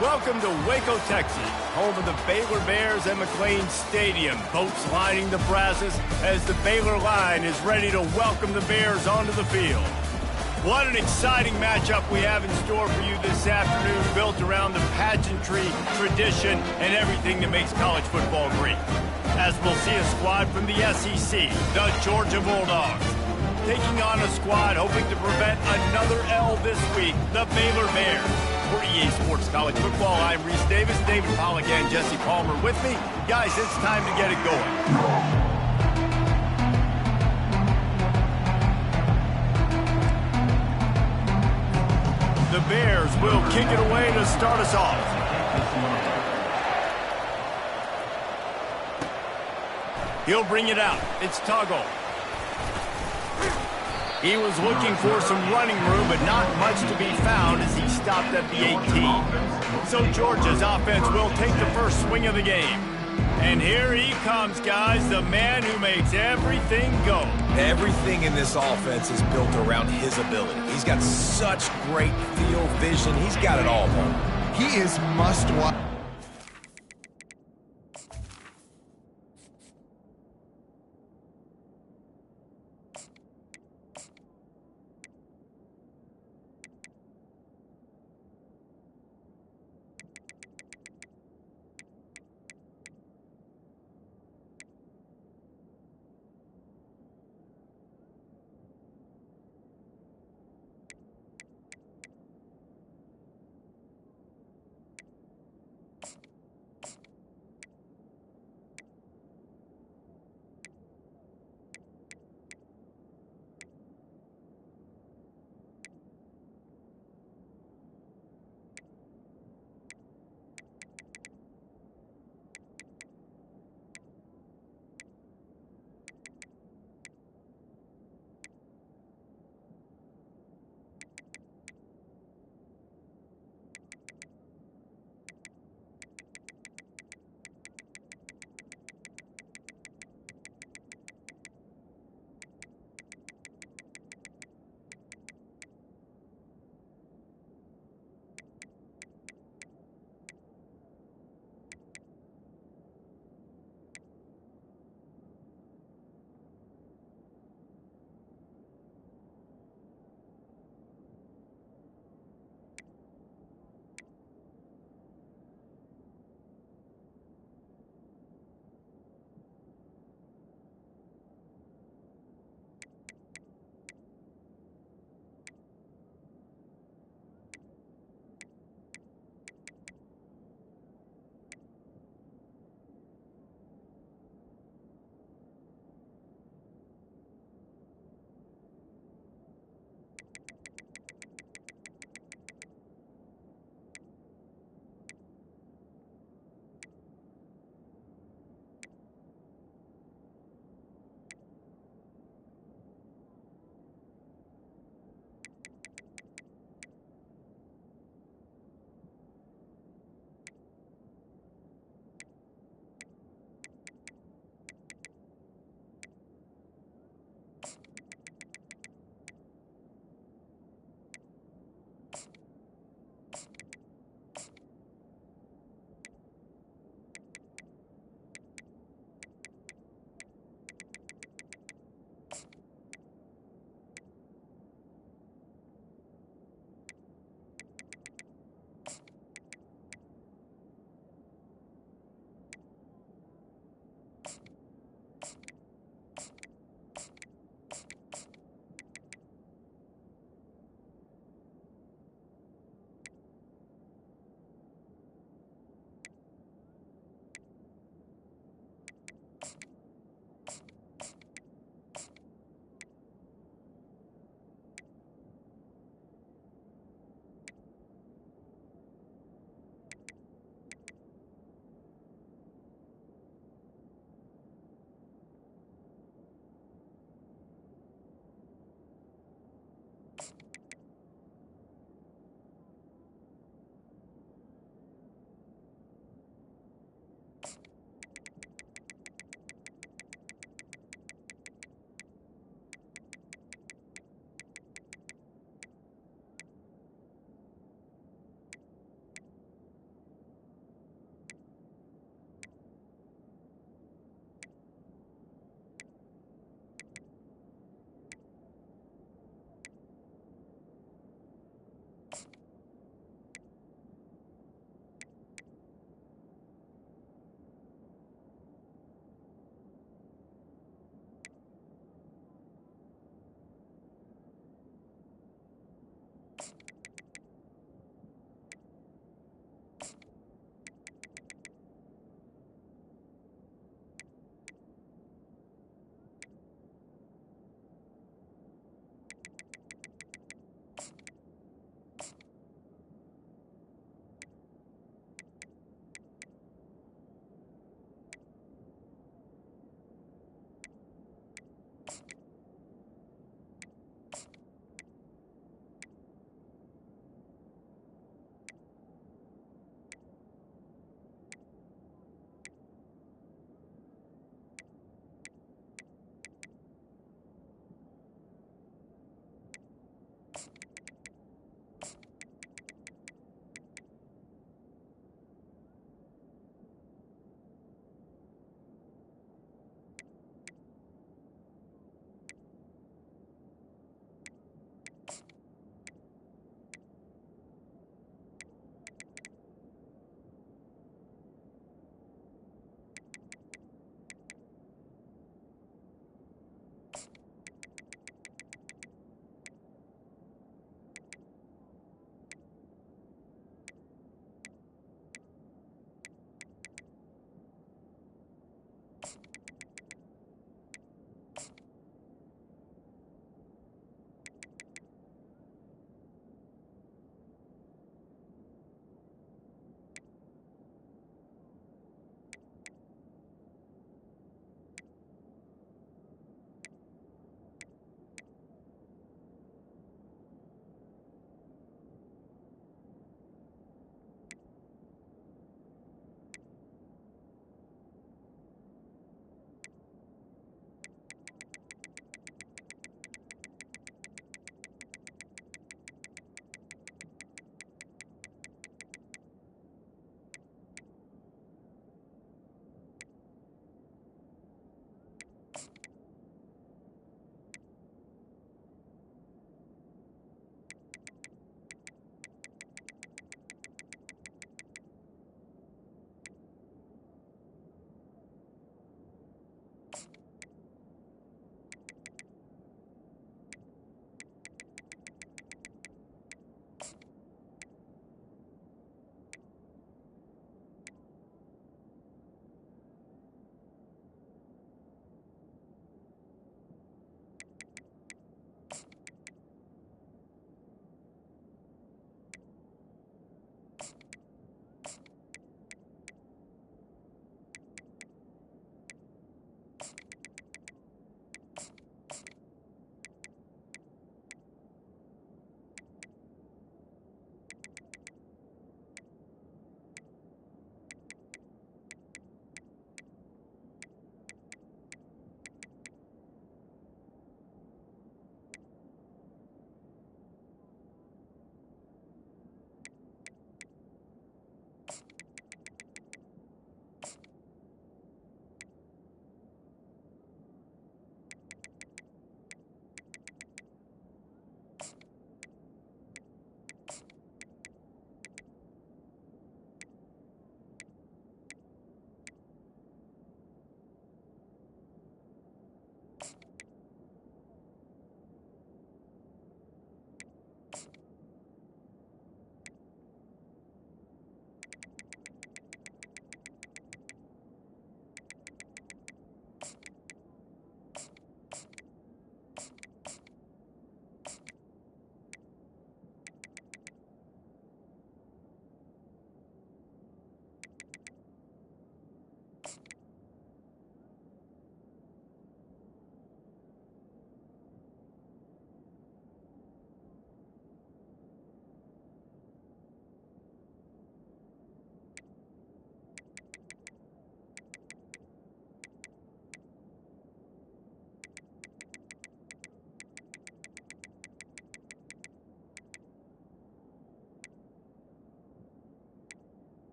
Welcome to Waco, Texas, home of the Baylor Bears and McLean Stadium. Boats lining the brasses as the Baylor line is ready to welcome the Bears onto the field. What an exciting matchup we have in store for you this afternoon, built around the pageantry, tradition, and everything that makes college football great. As we'll see a squad from the SEC, the Georgia Bulldogs, taking on a squad hoping to prevent another L this week, the Baylor Bears. For EA Sports College Football, I'm Reese Davis, David Pollack, and Jesse Palmer with me. Guys, it's time to get it going. The Bears will kick it away to start us off. He'll bring it out. It's Tuggle. He was looking for some running room, but not much to be found as he stopped at the 18. So Georgia's offense will take the first swing of the game. And here he comes, guys, the man who makes everything go. Everything in this offense is built around his ability. He's got such great field vision. He's got it all, man. He is must-watch.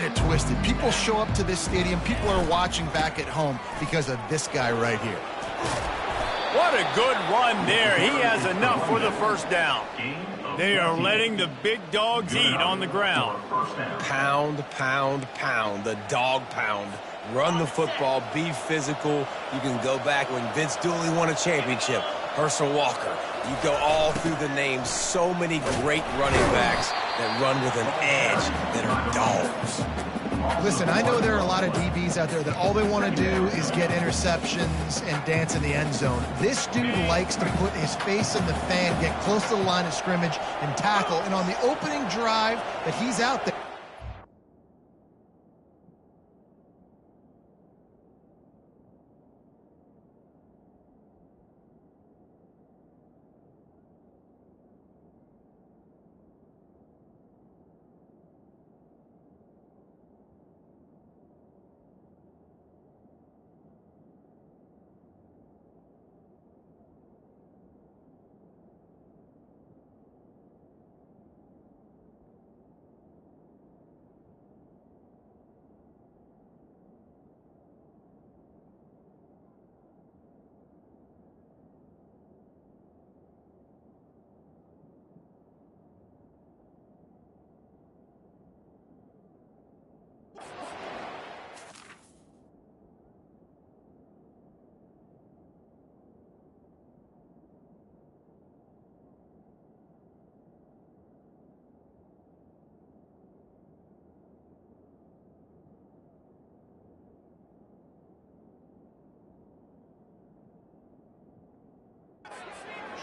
get it twisted. People show up to this stadium. People are watching back at home because of this guy right here. What a good run there. He has enough for the first down. They are letting the big dogs eat on the ground. Pound, pound, pound. The dog pound. Run the football. Be physical. You can go back when Vince Dooley won a championship. Herschel Walker. You go all through the names. So many great running backs that run with an edge that are dogs. Listen, I know there are a lot of DBs out there that all they want to do is get interceptions and dance in the end zone. This dude likes to put his face in the fan, get close to the line of scrimmage, and tackle. And on the opening drive that he's out there,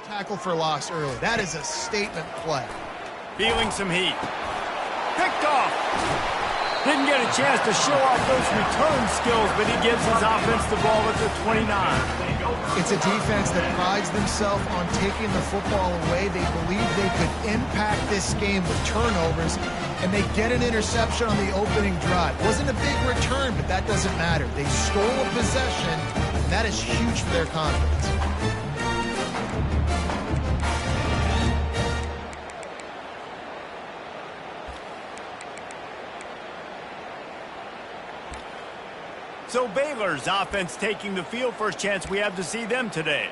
tackle for loss early. That is a statement play. Feeling some heat. Picked off. Didn't get a chance to show off those return skills, but he gives his offense the ball at the 29. It's a defense that prides themselves on taking the football away. They believe they could impact this game with turnovers, and they get an interception on the opening drive. Wasn't a big return, but that doesn't matter. They stole a possession, and that is huge for their confidence. So Baylor's offense taking the field. First chance we have to see them today.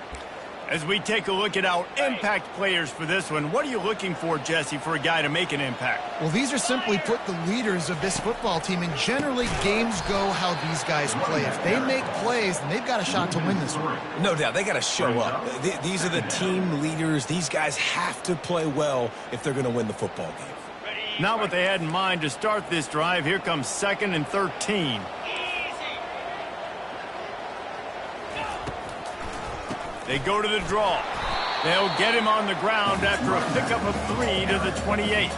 As we take a look at our impact players for this one, what are you looking for, Jesse, for a guy to make an impact? Well, these are simply put the leaders of this football team, and generally games go how these guys play. If they make plays, then they've got a shot to win this one. No doubt, they got to show up. These are the team leaders. These guys have to play well if they're going to win the football game. Not what they had in mind to start this drive. Here comes 2nd and 13. They go to the draw. They'll get him on the ground after a pickup of 3 to the 28.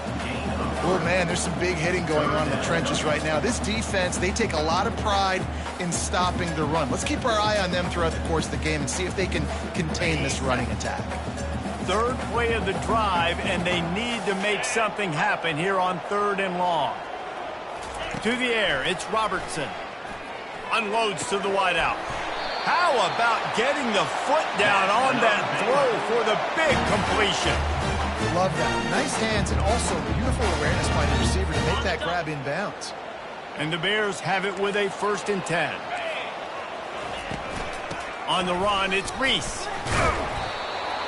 Oh, man, there's some big hitting going on in the trenches right now. This defense, they take a lot of pride in stopping the run. Let's keep our eye on them throughout the course of the game and see if they can contain this running attack. Third play of the drive, and they need to make something happen here on 3rd and long. To the air, it's Robertson. Unloads to the wideout. How about getting the foot down on that throw for the big completion? Love that. Nice hands and also beautiful awareness by the receiver to make that grab in bounds. And the Bears have it with a 1st and 10. On the run, it's Reese.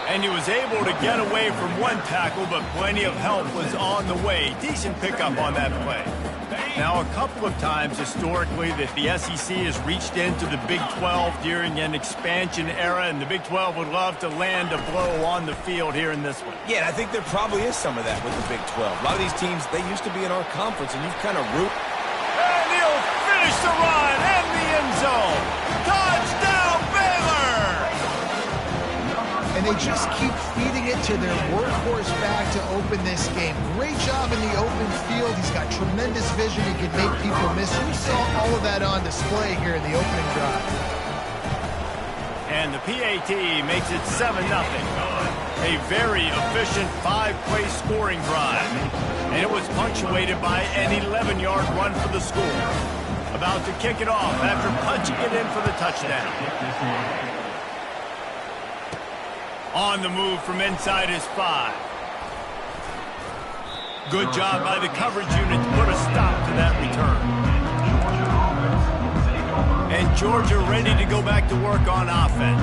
And he was able to get away from one tackle, but plenty of help was on the way. Decent pickup on that play. Now, a couple of times historically that the SEC has reached into the Big 12 during an expansion era, and the Big 12 would love to land a blow on the field here in this one. Yeah, and I think there probably is some of that with the Big 12. A lot of these teams, they used to be in our conference, and you've kind of root. And he'll finish the run and the end zone. Touchdown, Baylor! And they just keep feeding it to their workhorse back to open this game. Great job in the open field. He's got tremendous vision. He can make people miss. We saw all of that on display here in the opening drive. And the PAT makes it 7-0. A very efficient 5-play scoring drive. And it was punctuated by an 11-yard run for the score. About to kick it off after punching it in for the touchdown. On the move from inside his 5. Good job by the coverage unit to put a stop to that return. return. And Georgia ready to go back to work on offense.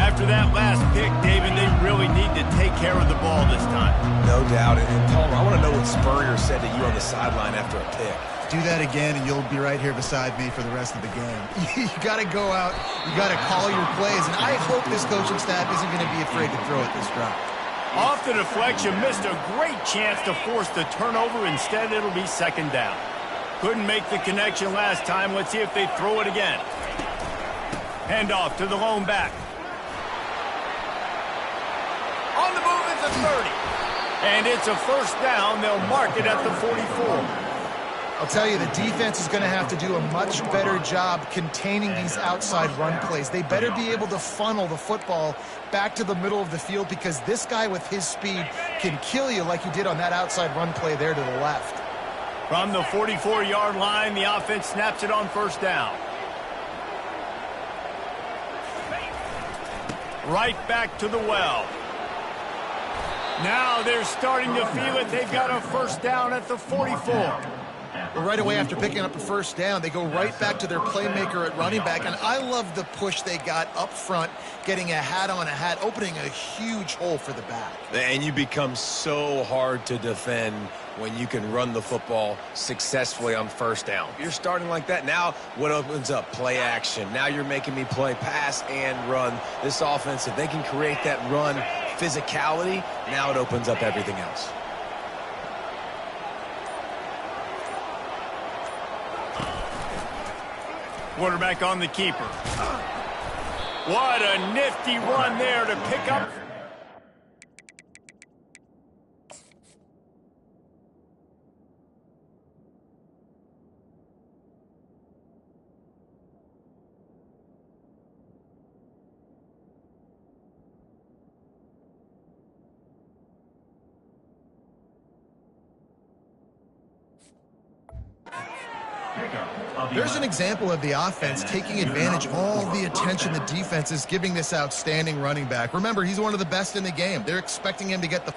After that last pick, David, they really need to take care of the ball this time. No doubt. And Palmer, I want to know what Spurrier said to you on the sideline after a pick. Do that again, and you'll be right here beside me for the rest of the game. You got to go out. You got to call your plays. And I hope this coaching staff isn't going to be afraid to throw it this drive. Off the deflection, missed a great chance to force the turnover. Instead, it'll be second down. Couldn't make the connection last time. Let's see if they throw it again. Handoff to the lone back. On the move at the 30. And it's a first down. They'll mark it at the 44. I'll tell you, the defense is going to have to do a much better job containing these outside run plays. They better be able to funnel the football back to the middle of the field, because this guy with his speed can kill you like he did on that outside run play there to the left. From the 44-yard line, the offense snaps it on first down. Right back to the well. Now they're starting to feel it. They've got a first down at the 44. Well, right away after picking up a first down, they go right back to their playmaker at running back. And I love the push they got up front, getting a hat on a hat, opening a huge hole for the back. And you become so hard to defend when you can run the football successfully on first down. You're starting like that. Now what opens up? Play action. Now you're making me play pass and run. This offense, if they can create that run physicality, now it opens up everything else. Quarterback on the keeper. What a nifty run there to pick up. There's an example of the offense taking advantage of all the attention the defense is giving this outstanding running back. Remember, he's one of the best in the game. They're expecting him to get the...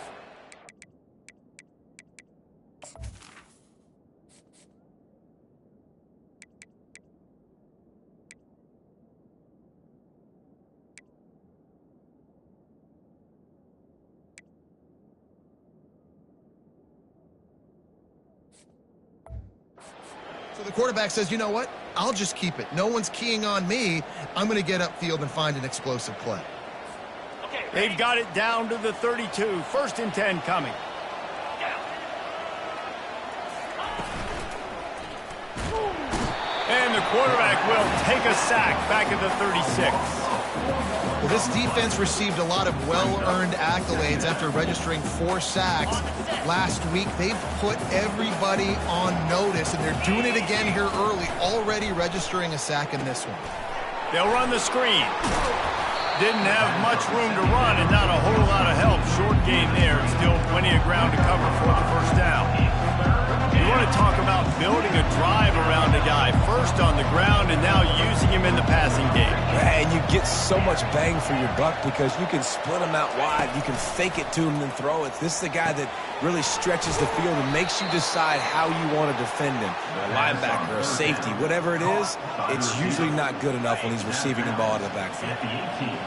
So the quarterback says, you know what? I'll just keep it. No one's keying on me. I'm going to get upfield and find an explosive play. They've got it down to the 32. First and 10 coming. And the quarterback will take a sack back at the 36. Well, this defense received a lot of well-earned accolades after registering 4 sacks last week. They've put everybody on notice, and they're doing it again here early, already registering a sack in this one. They'll run the screen. Didn't have much room to run and not a whole lot of help. Short gain there, and still plenty of ground to cover for the first down. You want to talk about building a drive around a guy. First on the ground and now using him in the passing game. And you get so much bang for your buck because you can split him out wide. You can fake it to him and throw it. This is the guy that really stretches the field and makes you decide how you want to defend him. A linebacker, a safety, whatever it is, it's usually not good enough when he's receiving the ball out of the backfield.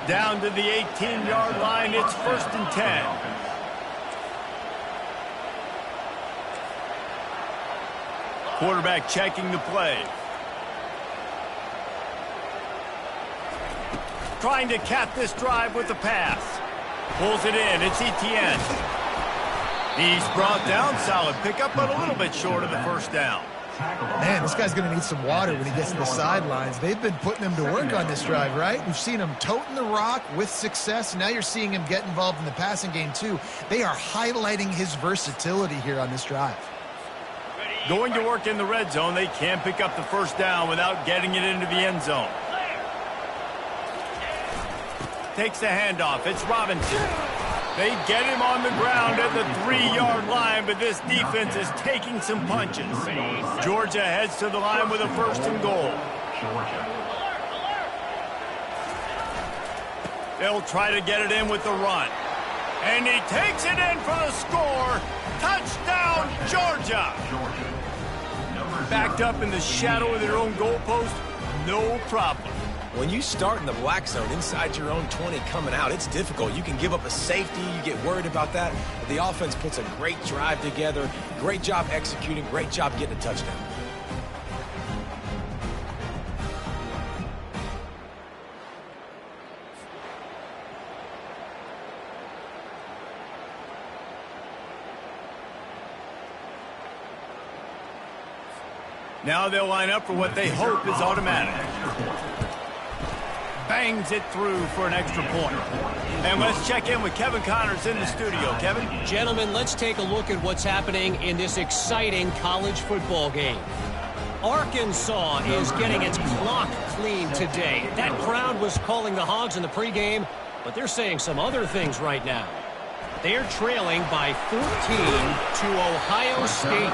Down to the 18-yard line, it's first and 10. Quarterback checking the play. Trying to cap this drive with the pass. Pulls it in. It's Etienne. He's brought down. Solid pickup, but a little bit short of the first down. Man, this guy's going to need some water when he gets to the sidelines. They've been putting him to work on this drive, right? We've seen him toting the rock with success. Now you're seeing him get involved in the passing game, too. They are highlighting his versatility here on this drive. Going to work in the red zone. They can't pick up the first down without getting it into the end zone. Takes the handoff. It's Robinson. They get him on the ground at the 3-yard line, but this defense is taking some punches. Georgia heads to the line with a first and goal. They'll try to get it in with the run. And he takes it in for the score. Touchdown, Georgia. backed up in the shadow of their own goalpost, no problem. When you start in the black zone inside your own 20 coming out, it's difficult. You can give up a safety. You get worried about that. But the offense puts a great drive together. Great job executing. Great job getting a touchdown. Now they'll line up for what they hope is automatic. Bangs it through for an extra point. And let's check in with Kevin Connors in the studio. Kevin? Gentlemen, let's take a look at what's happening in this exciting college football game. Arkansas is getting its clock cleaned today. That crowd was calling the Hogs in the pregame, but they're saying some other things right now. They're trailing by 14 to Ohio State.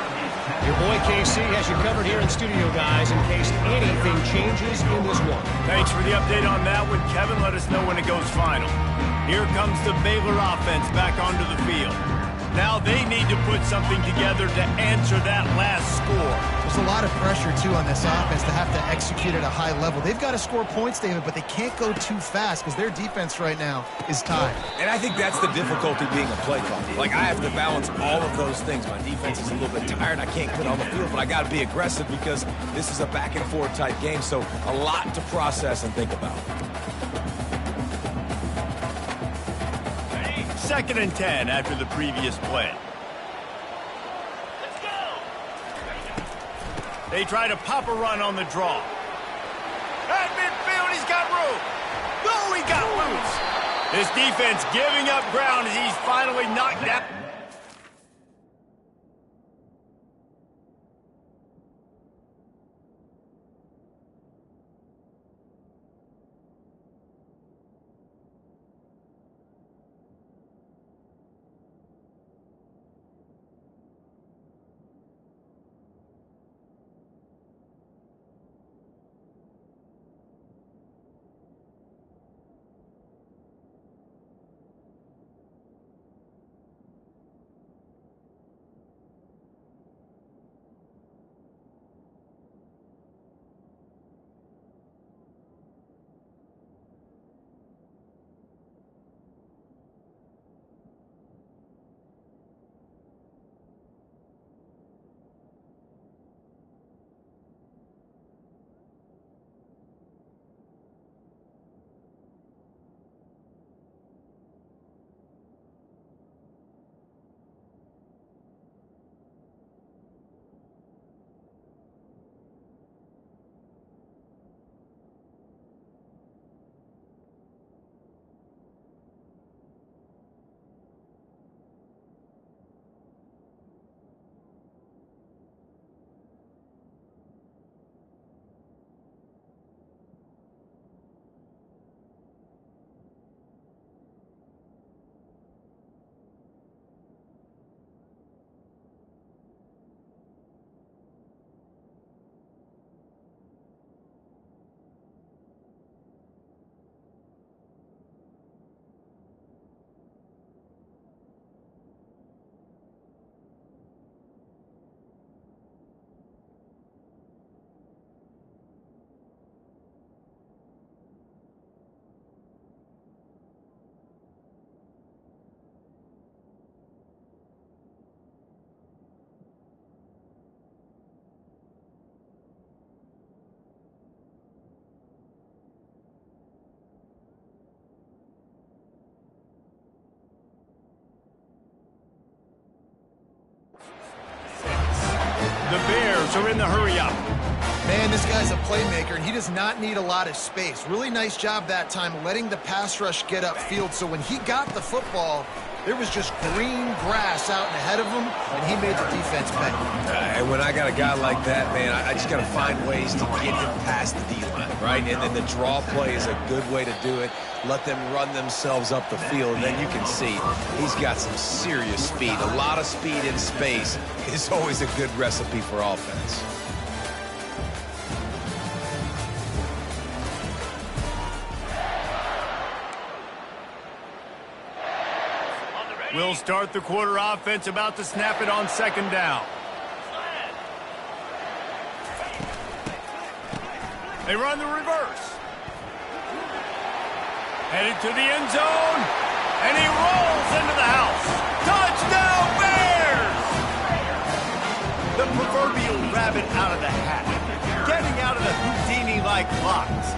Your boy KC has you covered here in studio, guys, in case anything changes in this one. Thanks for the update on that one, Kevin. Let us know when it goes final. Here comes the Baylor offense back onto the field. Now they need to put something together to answer that last score. There's a lot of pressure, too, on this offense to have to execute at a high level. They've got to score points, David, but they can't go too fast because their defense right now is tied. And I think that's the difficulty being a play caller. Like, I have to balance all of those things. My defense is a little bit tired. I can't get on the field, but I got to be aggressive because this is a back-and-forth type game, so a lot to process and think about. 2nd and 10 after the previous play. They try to pop a run on the draw. At midfield, he's got room. Oh, he got loose. This defense giving up ground as he's finally knocked out. The Bears are in the hurry-up. Man, this guy's a playmaker, and he does not need a lot of space. Really nice job that time letting the pass rush get upfield, so when he got the football, there was just green grass out and ahead of him, and he made the defense pay. And when I got a guy like that, man, I just got to find ways to get him past the D-line, right? And then the draw play is a good way to do it. Let them run themselves up the field, and then you can see he's got some serious speed. A lot of speed in space is always a good recipe for offense. We'll start the quarter offense, about to snap it on 2nd down. They run the reverse. Headed to the end zone, and he rolls into the house. Touchdown, Bears! The proverbial rabbit out of the hat. Getting out of the Houdini-like blocks.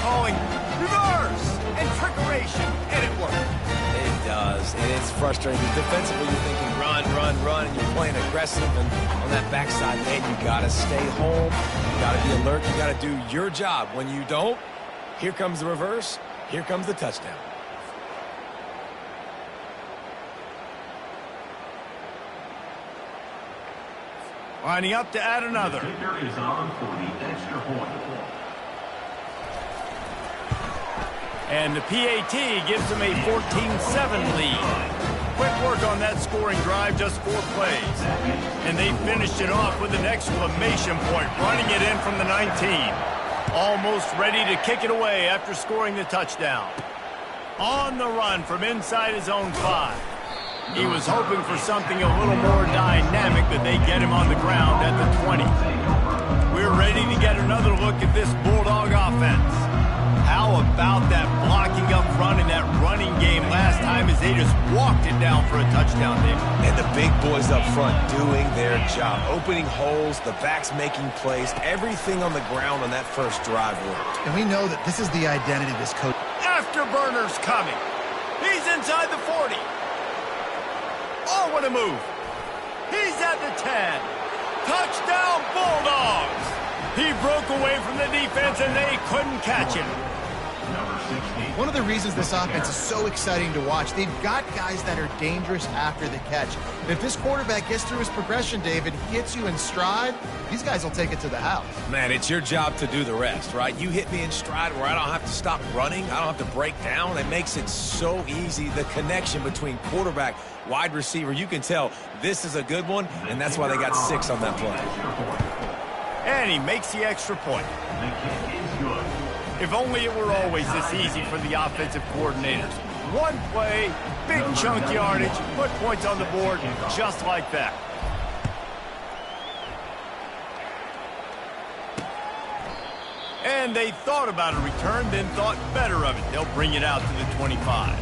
Calling reverse and trickeration, and it worked. It does, and it's frustrating. Defensively, you're thinking run, run, run, and you're playing aggressive, and on that backside, man, you got to stay home. You got to be alert. You got to do your job. When you don't, here comes the reverse. Here comes the touchdown. Lining up to add another. Is on for the extra point. And the PAT gives them a 14-7 lead. Quick work on that scoring drive, just 4 plays. And they finished it off with an exclamation point, running it in from the 19. Almost ready to kick it away after scoring the touchdown. On the run from inside his own 5. He was hoping for something a little more dynamic, but they get him on the ground at the 20. We're ready to get another look at this Bulldog offense. How about that blocking up front in that running game last time as they just walked it down for a touchdown there? And the big boys up front doing their job. Opening holes, the backs making plays. Everything on the ground on that first drive worked. And we know that this is the identity of this coach. Afterburner's coming. He's inside the 40. Oh, what a move. He's at the 10. Touchdown, Bulldogs. He broke away from the defense, and they couldn't catch him. One of the reasons this offense is so exciting to watch, they've got guys that are dangerous after the catch. And if this quarterback gets through his progression, David, gets you in stride, these guys will take it to the house. Man, it's your job to do the rest, right? You hit me in stride where I don't have to stop running. I don't have to break down. It makes it so easy. The connection between quarterback, wide receiver, you can tell this is a good one, and that's why they got 6 on that play. And he makes the extra point. If only it were always this easy for the offensive coordinators. One play, big chunk yardage, put points on the board just like that. And they thought about a return, then thought better of it. They'll bring it out to the 25.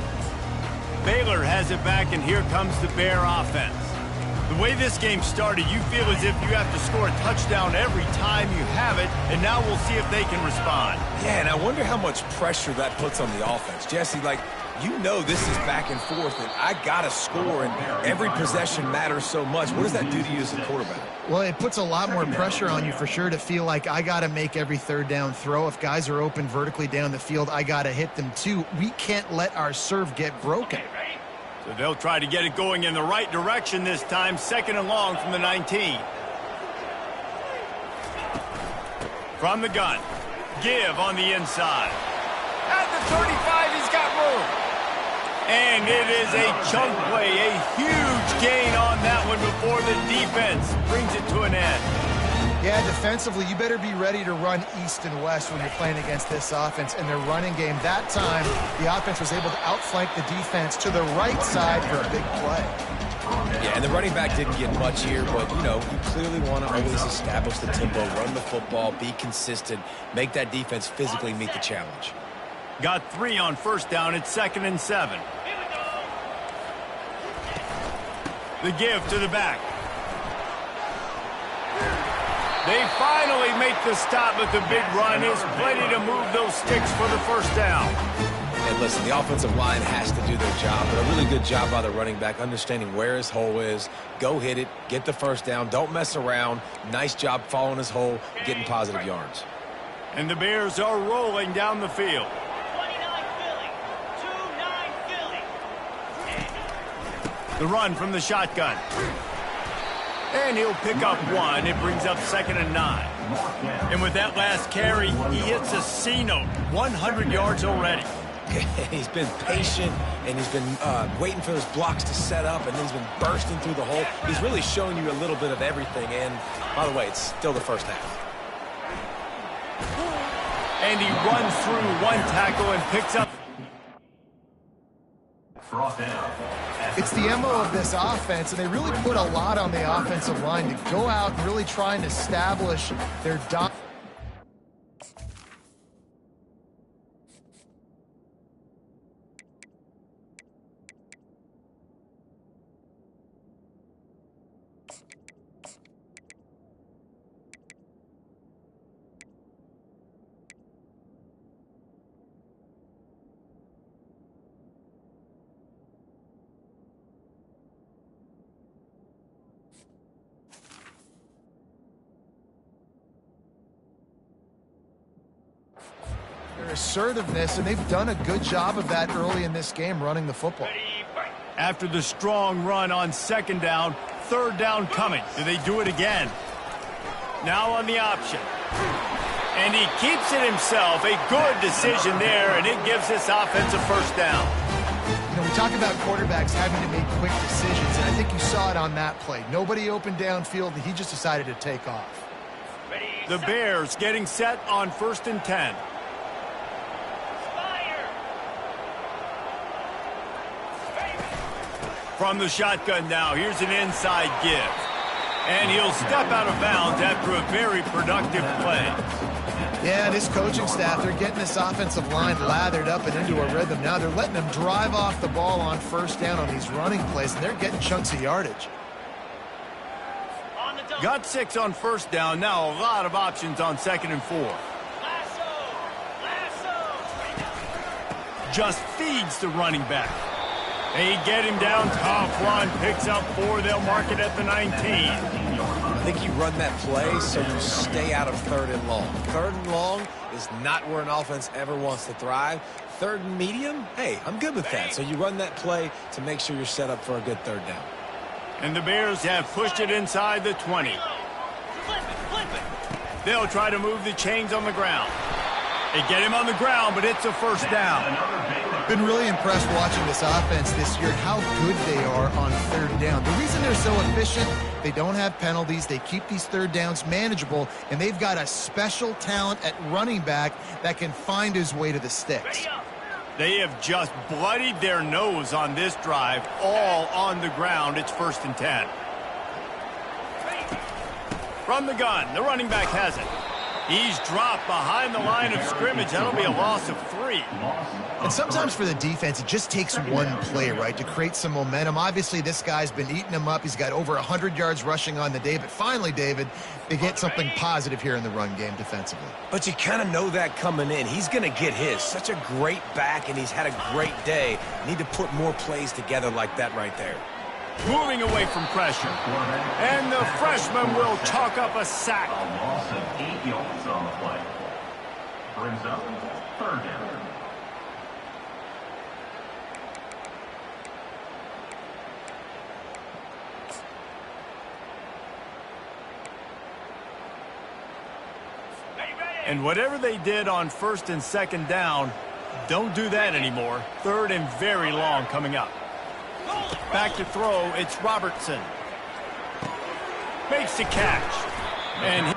Baylor has it back, and here comes the Bear offense. The way this game started, you feel as if you have to score a touchdown every time you have it, and now we'll see if they can respond. Yeah, and I wonder how much pressure that puts on the offense. Jesse, like, you know this is back and forth, and I got to score, and every possession matters so much. What does that do to you as a quarterback? Well, it puts a lot more pressure on you for sure to feel like I got to make every third down throw. If guys are open vertically down the field, I got to hit them too. We can't let our serve get broken. So they'll try to get it going in the right direction this time, 2nd and long from the 19. From the gun, give on the inside. At the 35, he's got room. And it is a chunk play, a huge gain on that one before the defense brings it to an end. Yeah, defensively, you better be ready to run east and west when you're playing against this offense. In their running game, that time, the offense was able to outflank the defense to the right side for a big play. Yeah, and the running back didn't get much here, but, you know, you clearly want to always establish the tempo, run the football, be consistent, make that defense physically meet the challenge. Got 3 on 1st down. It's 2nd and 7. The give to the back. They finally make the stop, but the big run is plenty to move those sticks for the 1st down. And listen, the offensive line has to do their job, but a really good job by the running back, understanding where his hole is. Go hit it, get the 1st down, don't mess around. Nice job following his hole, getting positive yards. And the Bears are rolling down the field. 29 Philly. The run from the shotgun. And he'll pick up 1. It brings up 2nd and 9. And with that last carry, he hits a C note. 100 yards already. He's been patient, and he's been waiting for those blocks to set up, and then he's been bursting through the hole. He's really showing you a little bit of everything, and by the way, it's still the 1st half. And he runs through 1 tackle and picks up. It's the MO of this offense, and they really put a lot on the offensive line to go out and really try and establish their their assertiveness, and they've done a good job of that early in this game, running the football. After the strong run on second down, third down coming. Do they do it again? Now on the option. And he keeps it himself. A good decision there, and it gives this offense a first down. You know, we talk about quarterbacks having to make quick decisions, and I think you saw it on that play. Nobody opened downfield, and he just decided to take off. The Bears getting set on 1st and 10. From the shotgun now, here's an inside give. And he'll step out of bounds after a very productive play. Yeah, this coaching staff, they're getting this offensive line lathered up and into a rhythm. Now they're letting them drive off the ball on first down on these running plays, and they're getting chunks of yardage. Got 6 on first down. Now a lot of options on 2nd and 4. Just feeds the running back. They get him down. Tough run. Picks up 4. They'll mark it at the 19. I think you run that play so you stay out of 3rd and long. 3rd and long is not where an offense ever wants to thrive. 3rd and medium, hey, I'm good with that. So you run that play to make sure you're set up for a good 3rd down. And the Bears have pushed it inside the 20. They'll try to move the chains on the ground. They get him on the ground, but it's a first down. Been really impressed watching this offense this year, how good they are on 3rd down. The reason they're so efficient, they don't have penalties. They keep these 3rd downs manageable, and they've got a special talent at running back that can find his way to the sticks. They have just bloodied their nose on this drive, all on the ground. It's 1st and 10. From the gun, the running back has it. He's dropped behind the line of scrimmage. That'll be a loss of 3. And sometimes for the defense, it just takes one play, right, to create some momentum. Obviously, this guy's been eating them up. He's got over 100 yards rushing on the day. But finally, David, they get something positive here in the run game defensively. But you kind of know that coming in. He's going to get his. Such a great back, and he's had a great day. Need to put more plays together like that right there. Moving away from pressure. And the freshman will chalk up a sack. A loss of 8 yards on the play. Brings up 3rd down. And whatever they did on 1st and 2nd down, don't do that anymore. 3rd and very long coming up. Back to throw, it's Robertson. Makes the catch. And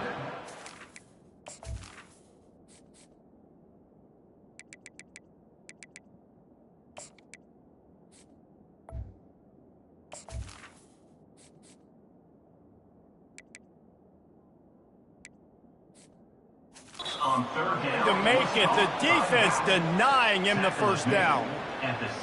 On 3rd down. to make it, the defense denying him the first down.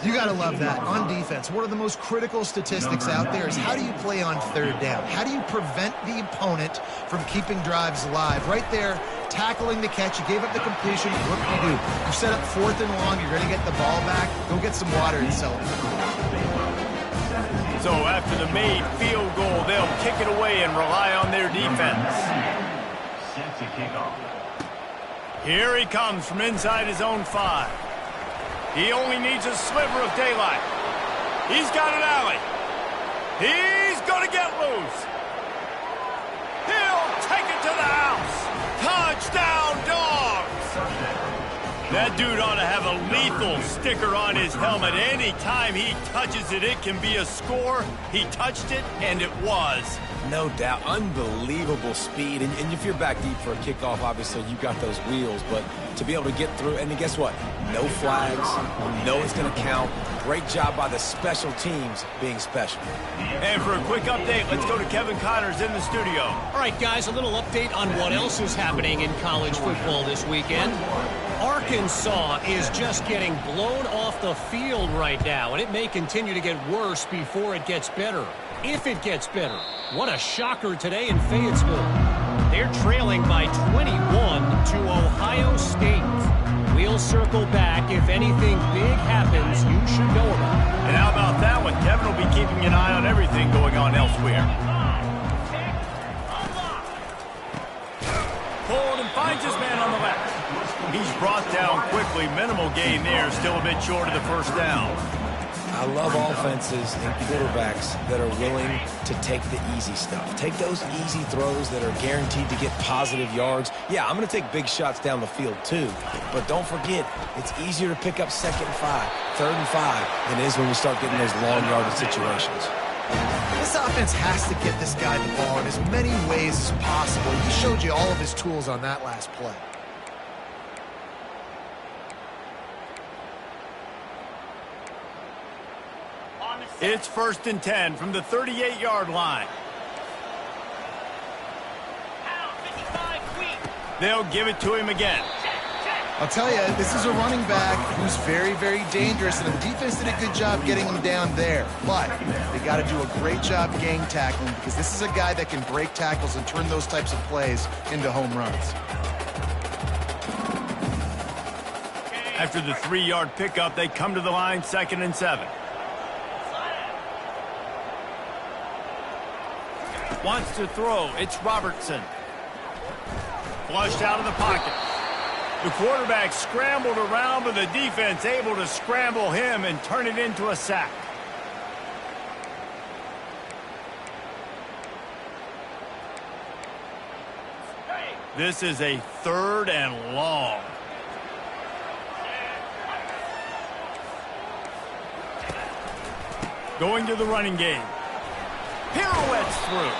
You got to love that. On defense, one of the most critical statistics out there is how do you play on 3rd down? How do you prevent the opponent from keeping drives alive? Right there, tackling the catch. You gave up the completion. What do you do? You set up 4th and long. You're going to get the ball back. Go get some water and sell it. So after the made field goal, they'll kick it away and rely on their defense. Set to kick off. Here he comes from inside his own 5. He only needs a sliver of daylight. He's got an alley. He's going to get loose. He'll take it to the house. Touchdown, Dogs. That dude ought to have a lethal sticker on his helmet. Anytime he touches it, it can be a score. He touched it, and it was. No doubt. Unbelievable speed. And if you're back deep for a kickoff, obviously you got those wheels. But to be able to get through, and then guess what? No flags. You know it's going to count. Great job by the special teams being special. And for a quick update, let's go to Kevin Connors in the studio. All right, guys, a little update on what else is happening in college football this weekend. Arkansas is just getting blown off the field right now, and it may continue to get worse before it gets better. If it gets better. What a shocker today in Fayetteville. They're trailing by 21 to Ohio State. We'll circle back. If anything big happens, you should know about it. And how about that one? Kevin will be keeping an eye on everything going on elsewhere. Pulled and finds his man on the left. He's brought down quickly. Minimal gain there, still a bit short of the first down. I love offenses and quarterbacks that are willing to take the easy stuff. Take those easy throws that are guaranteed to get positive yards. Yeah, I'm going to take big shots down the field too. But don't forget, it's easier to pick up 2nd and 5, 3rd and 5 than it is when we start getting those long yardage situations. This offense has to get this guy the ball in as many ways as possible. He showed you all of his tools on that last play. It's 1st and 10 from the 38-yard line. They'll give it to him again. I'll tell you, this is a running back who's very, very dangerous, and the defense did a good job getting him down there. But they got to do a great job gang tackling, because this is a guy that can break tackles and turn those types of plays into home runs. After the 3-yard pickup, they come to the line, 2nd and 7. Wants to throw. It's Robertson. Flushed out of the pocket. The quarterback scrambled around, but the defense able to scramble him and turn it into a sack. This is a 3rd and long. Going to the running game. Pirouettes through.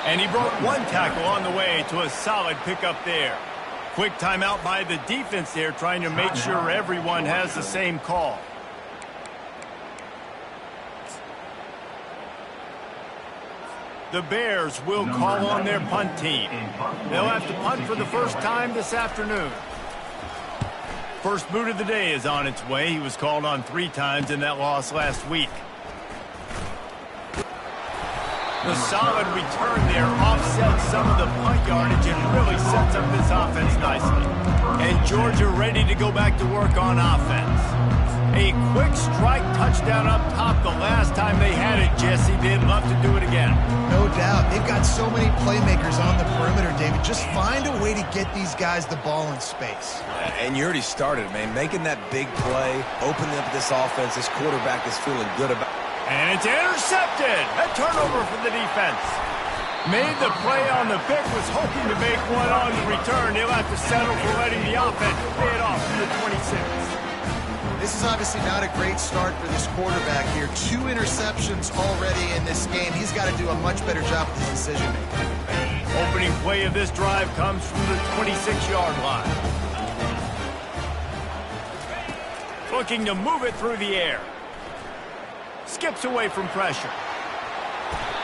And he broke 1 tackle on the way to a solid pickup there. Quick timeout by the defense there, trying to make sure everyone has the same call. The Bears will call on their punt team. They'll have to punt for the first time this afternoon. First boot of the day is on its way. He was called on 3 times in that loss last week. The solid return there offsets some of the punt yardage and really sets up this offense nicely. And Georgia ready to go back to work on offense. A quick strike touchdown up top the last time they had it, Jesse. They'd love to do it again. No doubt. They've got so many playmakers on the perimeter, David. Just find a way to get these guys the ball in space. And you already started, man. Making that big play, opening up this offense, this quarterback is feeling good about it. And it's intercepted. A turnover for the defense. Made the play on the pick, was hoping to make one on the return. He'll have to settle for letting the offense pay it off from the 26. This is obviously not a great start for this quarterback here. 2 interceptions already in this game. He's got to do a much better job with his decision-making. Opening play of this drive comes from the 26-yard line. Looking to move it through the air. Skips away from pressure.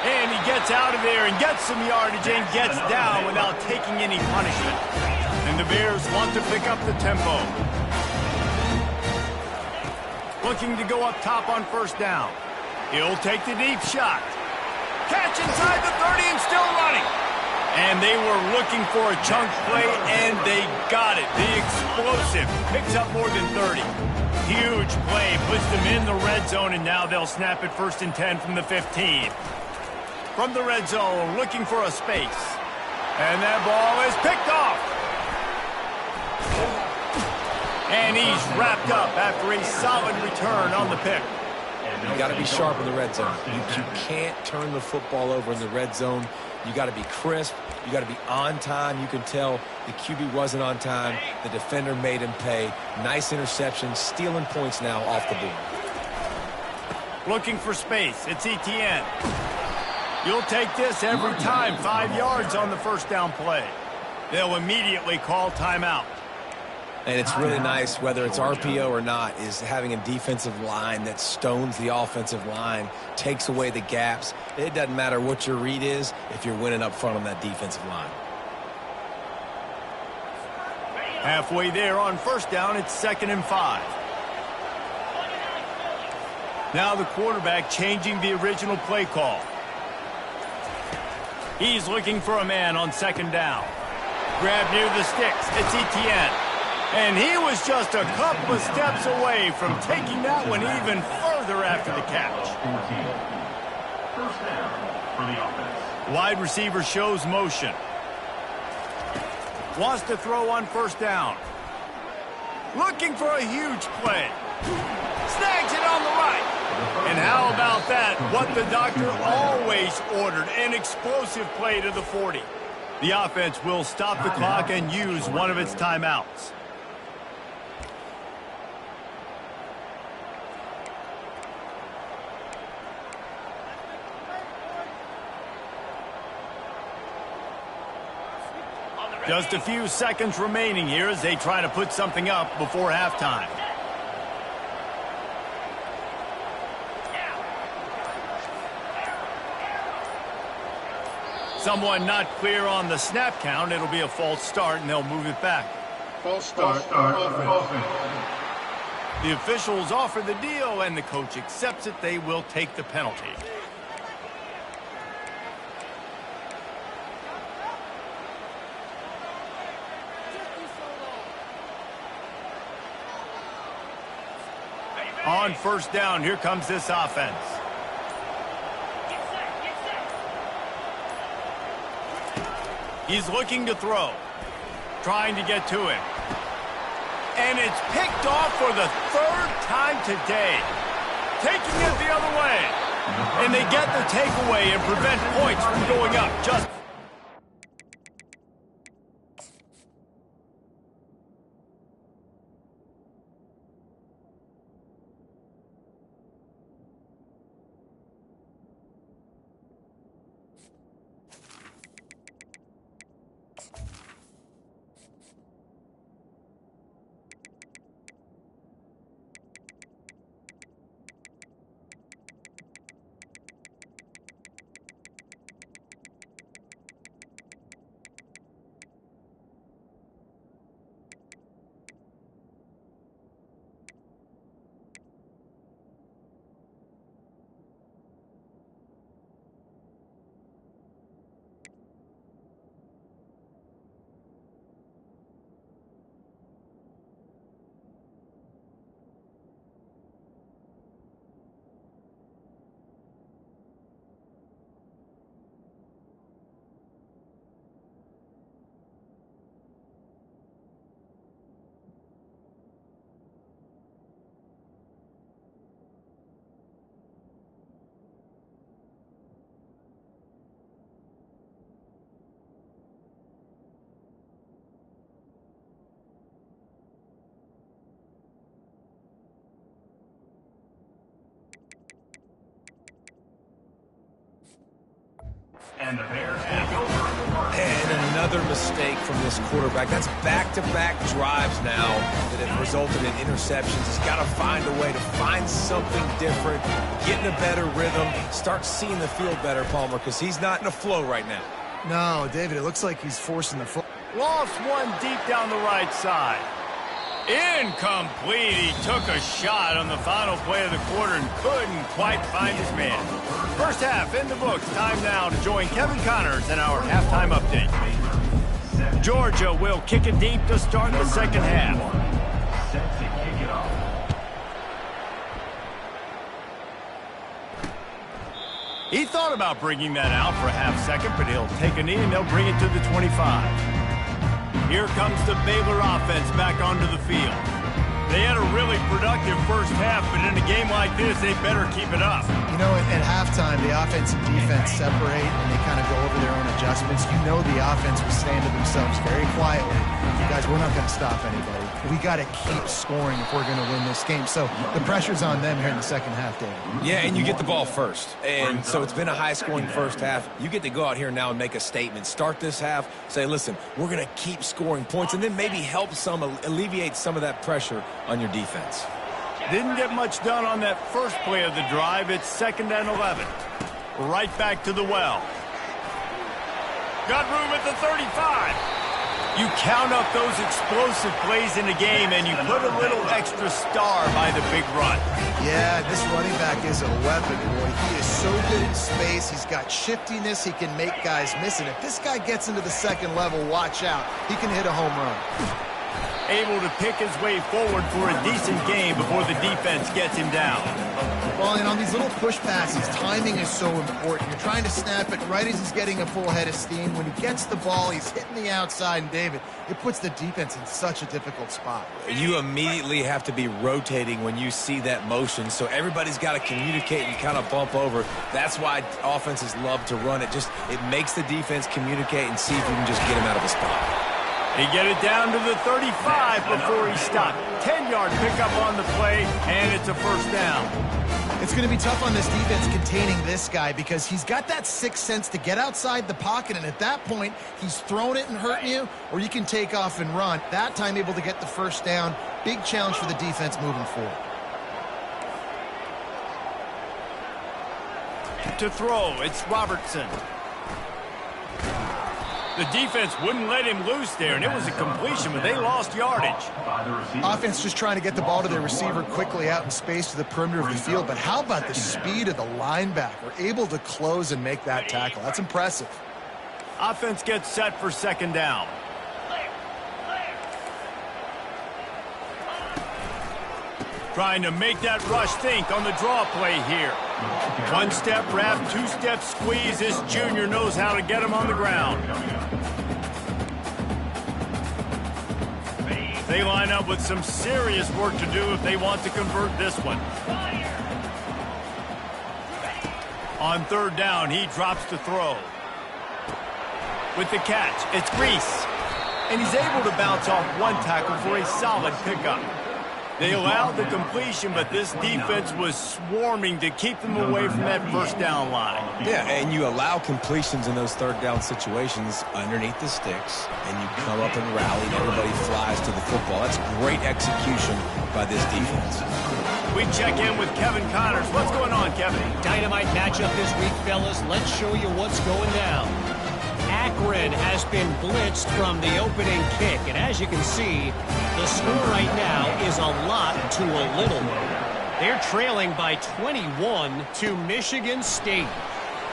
And he gets out of there and gets some yardage and gets down without taking any punishment. And the Bears want to pick up the tempo. Looking to go up top on 1st down. He'll take the deep shot. Catch inside the 30 and still running. And they were looking for a chunk play, and they got it. The explosive picks up more than 30. Huge play, puts them in the red zone, and now they'll snap it 1st and 10 from the 15. From the red zone, looking for a space. And that ball is picked off. And he's wrapped up after a solid return on the pick. You got to be sharp in the red zone. You can't turn the football over in the red zone. You got to be crisp. You got to be on time. You can tell the QB wasn't on time. The defender made him pay. Nice interception, stealing points now off the board. Looking for space. It's Etienne. You'll take this every time. 5 yards on the 1st down play. They'll immediately call timeout. And it's really nice, whether it's RPO or not, is having a defensive line that stones the offensive line, takes away the gaps. It doesn't matter what your read is if you're winning up front on that defensive line. Halfway there on 1st down, it's 2nd and 5. Now the quarterback changing the original play call. He's looking for a man on 2nd down. Grab near the sticks. It's Etienne. And he was just a couple of steps away from taking that one even further after the catch. 1st down for the offense. Wide receiver shows motion. Wants to throw on 1st down. Looking for a huge play. Snags it on the right. And how about that? What the doctor always ordered, an explosive play to the 40. The offense will stop the clock and use one of its timeouts. Just a few seconds remaining here as they try to put something up before halftime. Someone not clear on the snap count. It'll be a false start, and they'll move it back. False start. Offense. The officials offer the deal, and the coach accepts it. They will take the penalty. On first down, here comes this offense. He's looking to throw, trying to get to it. And it's picked off for the third time today. Taking it the other way. And they get the takeaway and prevent points from going up. Just And the Bears take over. And another mistake from this quarterback. That's back-to-back drives now that have resulted in interceptions. He's got to find a way to find something different, get in a better rhythm, start seeing the field better, Palmer, because he's not in a flow right now. No, David, it looks like he's forcing the foot. lost one deep down the right side. Incomplete. He took a shot on the final play of the quarter and couldn't quite find his man. First half in the books. Time now to join Kevin Connors in our halftime update. Georgia will kick it deep to start the second half. Set to kick it off. He thought about bringing that out for a half second, but he'll take a knee and they'll bring it to the 25. Here comes the Baylor offense back onto the field. They had a really productive first half, but in a game like this, they better keep it up. You know, at halftime, the offense and defense separate, and they kind of go over their own adjustments. You know the offense was saying to themselves very quietly, guys, we're not going to stop anybody. We got to keep scoring if we're going to win this game. So the pressure's on them here in the second half, David. Yeah, and you get the ball first. And so it's been a high-scoring first half. You get to go out here now and make a statement. Start this half, say, listen, we're going to keep scoring points, and then maybe help alleviate some of that pressure on your defense. Didn't get much done on that first play of the drive. It's 2nd and 11. Right back to the well. Got room at the 35. You count up those explosive plays in the game, and you put a little extra star by the big run. Yeah, this running back is a weapon, boy. He is so good in space. He's got shiftiness. He can make guys miss. And if this guy gets into the second level, watch out. He can hit a home run. able to pick his way forward for a decent game before the defense gets him down. Well, and on these little push passes, timing is so important. You're trying to snap it right as he's getting a full head of steam. When he gets the ball, he's hitting the outside, and David, it puts the defense in such a difficult spot. You immediately have to be rotating when you see that motion, so everybody's got to communicate and kind of bump over. That's why offenses love to run it. It makes the defense communicate and see if you can just get him out of a spot. He get it down to the 35 before he stopped. 10-yard pickup on the play, and it's a first down. It's going to be tough on this defense containing this guy because he's got that sixth sense to get outside the pocket, and at that point, he's throwing it and hurting you, or you can take off and run. That time able to get the first down. Big challenge for the defense moving forward. To throw, it's Robertson. The defense wouldn't let him loose there, and it was a completion, but they lost yardage. Offense just trying to get the ball to their receiver quickly out in space to the perimeter of the field, but how about the speed of the linebacker? Able to close and make that tackle. That's impressive. Offense gets set for second down. Trying to make that rush think on the draw play here. One-step wrap, two-step squeeze. This junior knows how to get him on the ground. They line up with some serious work to do if they want to convert this one. On third down, he drops to throw. With the catch, it's Reese. And he's able to bounce off one tackle for a solid pickup. They allowed the completion, but this defense was swarming to keep them away from that first down line. Yeah, and you allow completions in those third down situations underneath the sticks, and you come up and rally, and everybody flies to the football. That's great execution by this defense. We check in with Kevin Connors. What's going on, Kevin? Dynamite matchup this week, fellas. Let's show you what's going down. Akron has been blitzed from the opening kick, and as you can see, the score right now is a lot to a little. They're trailing by 21 to Michigan State.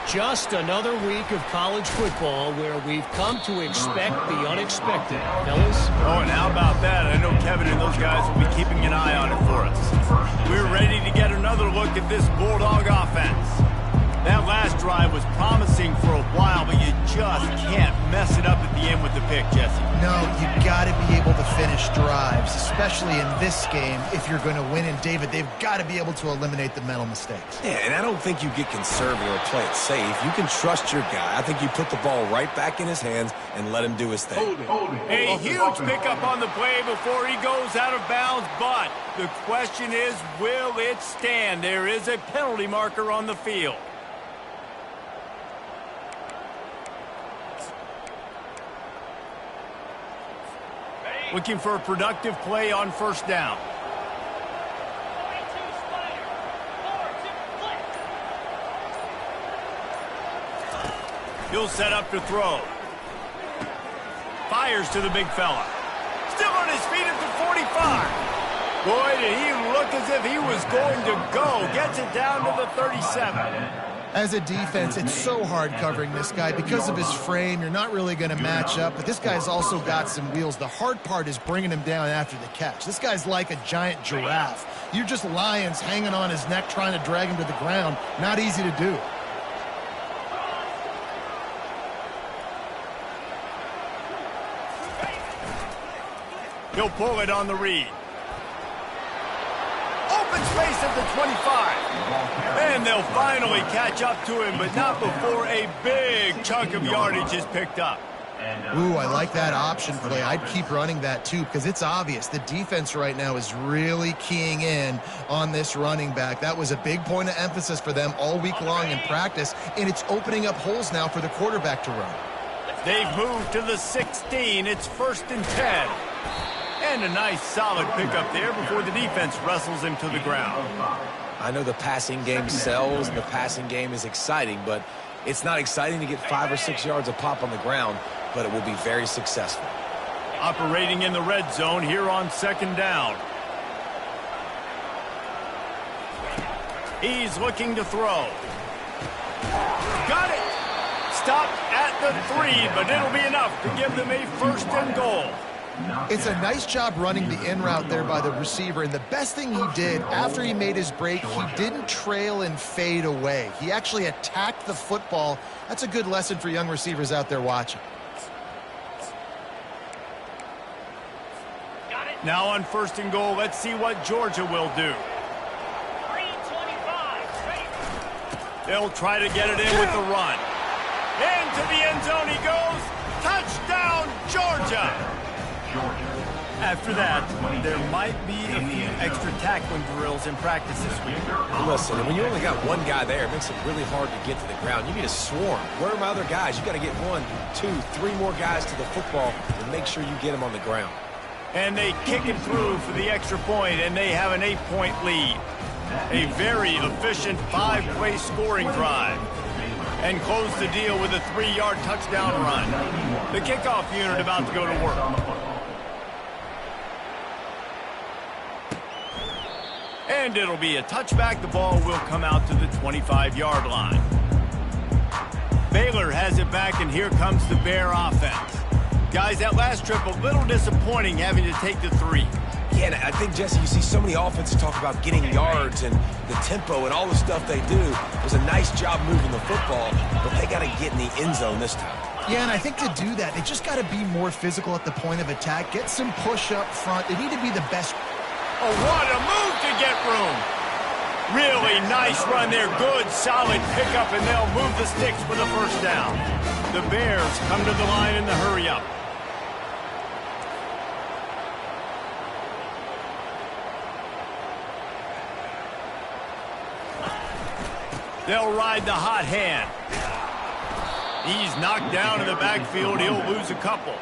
Just another week of college football where we've come to expect the unexpected, fellas. Oh, and how about that? I know Kevin and those guys will be keeping an eye on it for us. We're ready to get another look at this Bulldog offense. That last drive was promising for a while, but you just can't mess it up at the end with the pick, Jesse. No, you got to be able to finish drives, especially in this game. If you're going to win, and David, they've got to be able to eliminate the mental mistakes. Yeah, and I don't think you get conservative or play it safe. You can trust your guy. I think you put the ball right back in his hands and let him do his thing. A huge pickup on the play before he goes out of bounds, but the question is, will it stand? There is a penalty marker on the field. Looking for a productive play on first down. He'll set up to throw. Fires to the big fella. Still on his feet at the 45. Boy, did he look as if he was going to go. Gets it down to the 37. As a defense, it's so hard covering this guy because of his frame. You're not really going to match up, but this guy's also got some wheels. The hard part is bringing him down after the catch. This guy's like a giant giraffe. You're just lions hanging on his neck trying to drag him to the ground. Not easy to do. He'll pull it on the read. Open space at the 25. And they'll finally catch up to him, but not before a big chunk of yardage is picked up. Ooh, I like that option play. I'd keep running that too because it's obvious. The defense right now is really keying in on this running back. That was a big point of emphasis for them all week long in practice, and it's opening up holes now for the quarterback to run. They've moved to the 16. It's 1st and 10. And a nice solid pickup there before the defense wrestles him to the ground. I know the passing game sells and the passing game is exciting, but it's not exciting to get 5 or 6 yards of pop on the ground, but it will be very successful. Operating in the red zone here on second down. He's looking to throw. Got it! Stopped at the 3, but it'll be enough to give them a 1st and goal. It's a nice job running the in route there by the receiver, and the best thing he did after he made his break, he didn't trail and fade away. He actually attacked the football. That's a good lesson for young receivers out there watching. Now on 1st and goal, let's see what Georgia will do. They'll try to get it in with the run. Into the end zone he goes. Touchdown, Georgia! After that, there might be a few extra tackling drills in practice this week. Listen, when you only got one guy there, it makes it really hard to get to the ground. You need a swarm. Where are my other guys? You got to get 1, 2, 3 more guys to the football and make sure you get them on the ground. And they kick it through for the extra point, and they have an 8-point lead. A very efficient 5-play scoring drive. And close the deal with a 3-yard touchdown run. The kickoff unit about to go to work. And it'll be a touchback. The ball will come out to the 25-yard line. Baylor has it back, and here comes the Bear offense. Guys, that last trip a little disappointing having to take the 3. Yeah, and I think, Jesse, you see so many offenses talk about getting yards and the tempo and all the stuff they do. It was a nice job moving the football, but they got to get in the end zone this time. Yeah, and I think to do that, they just got to be more physical at the point of attack. Get some push up front. They need to be the best. Oh, what a move to get room. Really nice run there. Good, solid pickup, and they'll move the sticks for the first down. The Bears come to the line in the hurry-up. They'll ride the hot hand. He's knocked down in the backfield. He'll lose a couple.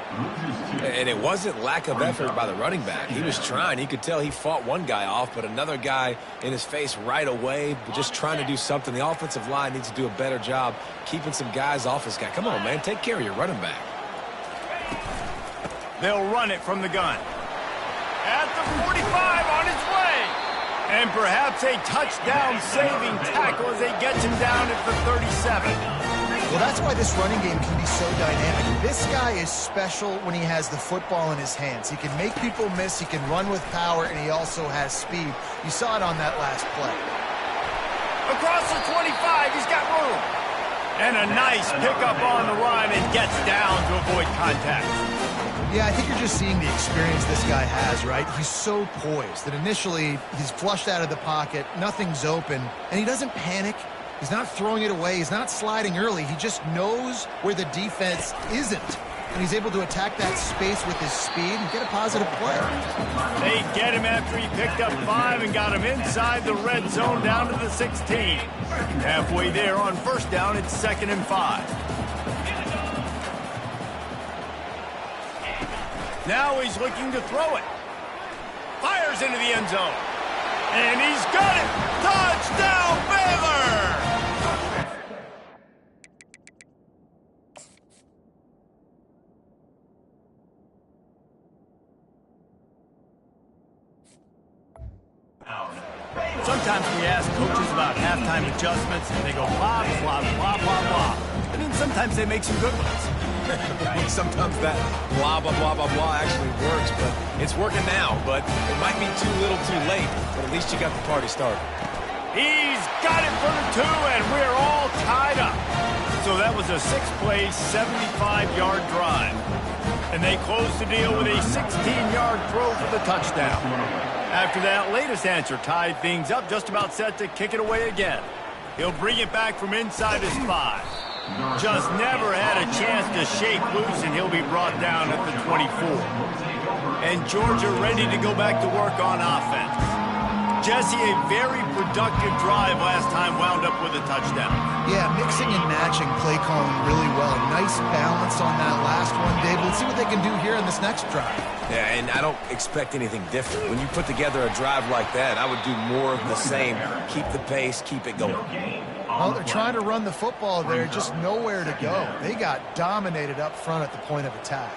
And it wasn't lack of effort by the running back. He was trying. You could tell he fought one guy off, but another guy in his face right away, but just trying to do something. The offensive line needs to do a better job keeping some guys off his guy. Come on, man. Take care of your running back. They'll run it from the gun. At the 45 on his way. And perhaps a touchdown-saving tackle as they get him down at the 37. Well, that's why this running game can be so dynamic. This guy is special when he has the football in his hands. He can make people miss, he can run with power, and he also has speed. You saw it on that last play. Across the 25, he's got room. And a nice pickup on the run and gets down to avoid contact. Yeah, I think you're just seeing the experience this guy has, right? He's so poised that initially he's flushed out of the pocket, nothing's open, and he doesn't panic. He's not throwing it away. He's not sliding early. He just knows where the defense isn't. And he's able to attack that space with his speed and get a positive play. They get him after he picked up 5 and got him inside the red zone down to the 16. Halfway there on first down, it's 2nd and 5. Now he's looking to throw it. Fires into the end zone. And he's got it! Touchdown, Baylor! Sometimes we ask coaches about halftime adjustments, and they go blah, blah, blah, blah, blah. And then sometimes they make some good ones. Sometimes that blah, blah, blah, blah, blah actually works, but it's working now. But it might be too little too late, but at least you got the party started. He's got it for the 2, and we're all tied up. So that was a 6-play, 75-yard drive. And they close the deal with a 16-yard throw for the touchdown. After that latest answer tied things up, just about set to kick it away again. He'll bring it back from inside his 5. Just never had a chance to shake loose, and he'll be brought down at the 24. And Georgia ready to go back to work on offense. Jesse, a very productive drive last time, wound up with a touchdown. Yeah, mixing and matching play calling really well. Nice balance on that last one, Dave. Let's see what they can do here in this next drive. Yeah, and I don't expect anything different. When you put together a drive like that, I would do more of the same. Keep the pace, keep it going. Well, they're trying to run the football there, just nowhere to go. They got dominated up front at the point of attack.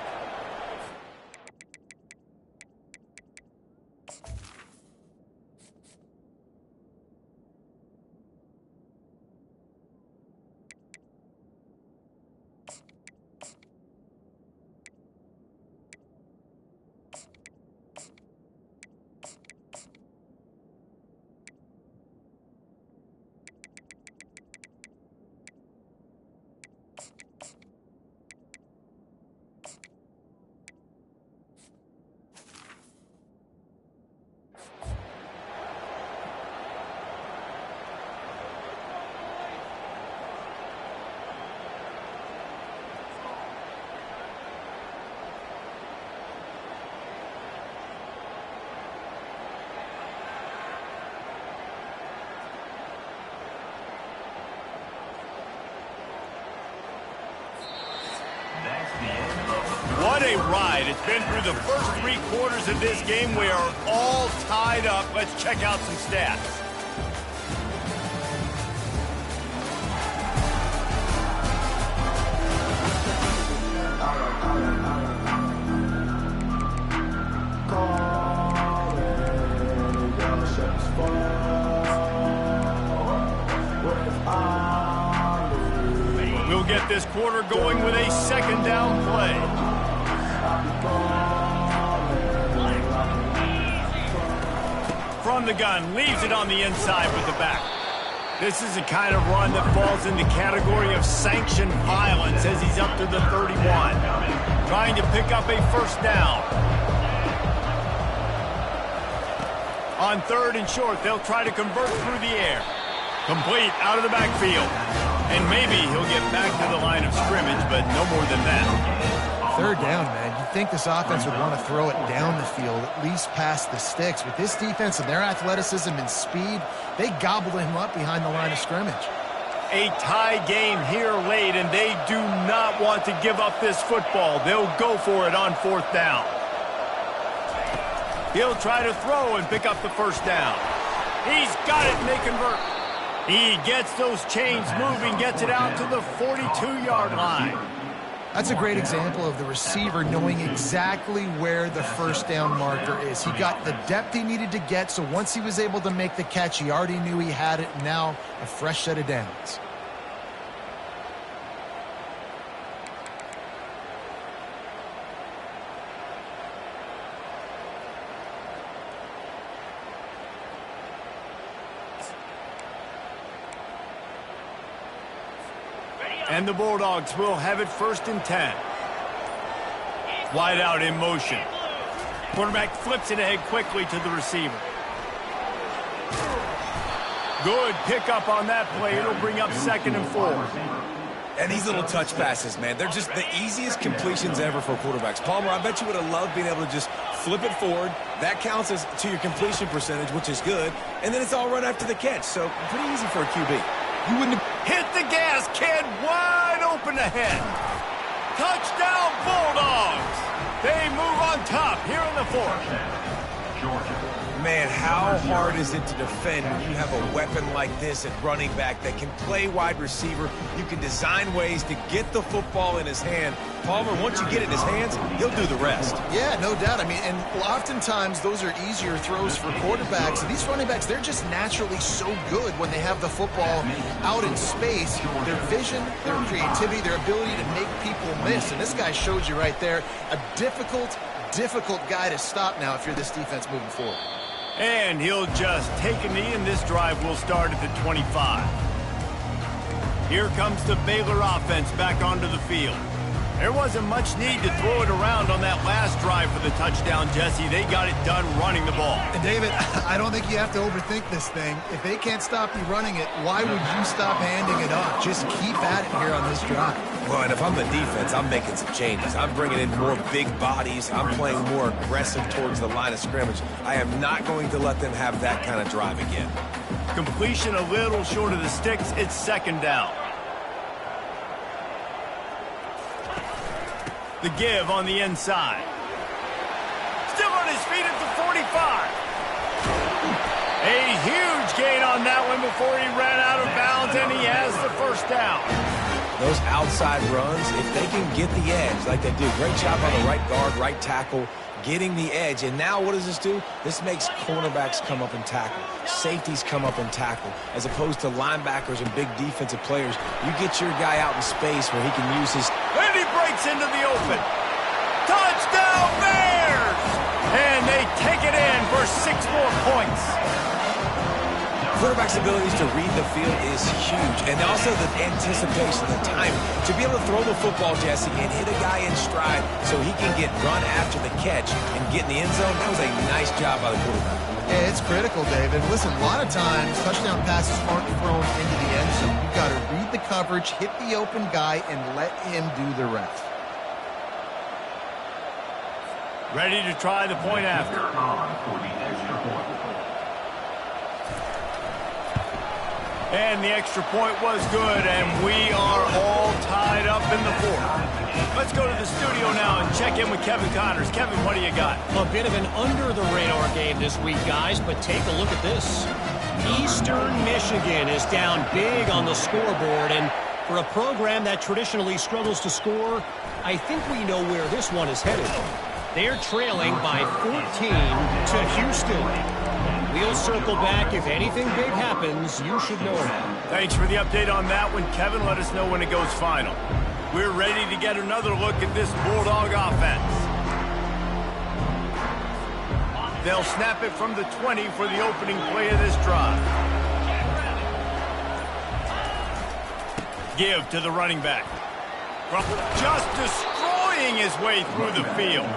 a ride. It's been through the first 3 quarters of this game. We are all tied up. Let's check out some stats. We'll get this quarter going with a second down play. From the gun, leaves it on the inside with the back. This is the kind of run that falls in the category of sanctioned violence as he's up to the 31. Trying to pick up a first down. On 3rd and short, they'll try to convert through the air. Complete out of the backfield. And maybe he'll get back to the line of scrimmage, but no more than that. 3rd down, man. You'd think this offense would want to throw it down the field, at least past the sticks. With this defense and their athleticism and speed, they gobbled him up behind the line of scrimmage. A tie game here late, and they do not want to give up this football. They'll go for it on 4th down. He'll try to throw and pick up the first down. He's got it, and they convert. He gets those chains moving, gets it out to the 42-yard line. That's a great example of the receiver knowing exactly where the first down marker is. He got the depth he needed to get, so once he was able to make the catch, he already knew he had it. Now a fresh set of downs. And the Bulldogs will have it 1st and 10. Wide out in motion. Quarterback flips it ahead quickly to the receiver. Good pickup on that play. It'll bring up 2nd and 4. And these little touch passes, man, they're just the easiest completions ever for quarterbacks. Palmer, I bet you would have loved being able to just flip it forward. That counts as to your completion percentage, which is good. And then it's all run after the catch. So pretty easy for a QB. You wouldn't have hit the gas, kid. Wide open ahead. Touchdown, Bulldogs. They move on top here in the 4th. Georgia. Man, how hard is it to defend when you have a weapon like this at running back that can play wide receiver? You can design ways to get the football in his hand. Palmer, once you get it in his hands, he'll do the rest. Yeah, no doubt. I mean, and oftentimes those are easier throws for quarterbacks. And these running backs, they're just naturally so good when they have the football out in space. Their vision, their creativity, their ability to make people miss. And this guy showed you right there, a difficult guy to stop now if you're this defense moving forward. And he'll just take a knee, and this drive will start at the 25. Here comes the Baylor offense back onto the field. There wasn't much need to throw it around on that last drive for the touchdown, Jesse. They got it done running the ball. And David, I don't think you have to overthink this thing. If they can't stop you running it, why would you stop handing it off? Just keep at it here on this drive. Well, and if I'm the defense, I'm making some changes. I'm bringing in more big bodies. I'm playing more aggressive towards the line of scrimmage. I am not going to let them have that kind of drive again. Completion a little short of the sticks. It's 2nd down. The give on the inside. Still on his feet at the 45. A huge gain on that one before he ran out of bounds, and he has the first down. Those outside runs, if they can get the edge like they do, great job on the right guard, right tackle, getting the edge. And now what does this do? This makes cornerbacks come up and tackle. Safeties come up and tackle. As opposed to linebackers and big defensive players, you get your guy out in space where he can use his... And he breaks into the open. Touchdown, Bears! And they take it in for 6 more points. Quarterback's abilities to read the field is huge. And also the anticipation, the timing. To be able to throw the football, Jesse, and hit a guy in stride so he can get run after the catch and get in the end zone, that was a nice job by the quarterback. Yeah, it's critical, David. Listen, a lot of times touchdown passes aren't thrown into the end zone. You've got to read the coverage, hit the open guy, and let him do the rest. Ready to try the point after. And the extra point was good, and we are all tied up in the fourth. Let's go to the studio now and check in with Kevin Connors. Kevin, what do you got? A bit of an under-the-radar game this week, guys, but take a look at this. Eastern Michigan is down big on the scoreboard, and for a program that traditionally struggles to score, I think we know where this one is headed. They're trailing by 14 to Houston. We'll circle back. If anything big happens, you should know that. Thanks for the update on that one, Kevin. Let us know when it goes final. We're ready to get another look at this Bulldog offense. They'll snap it from the 20 for the opening play of this drive. Give to the running back. Just destroying his way through the field.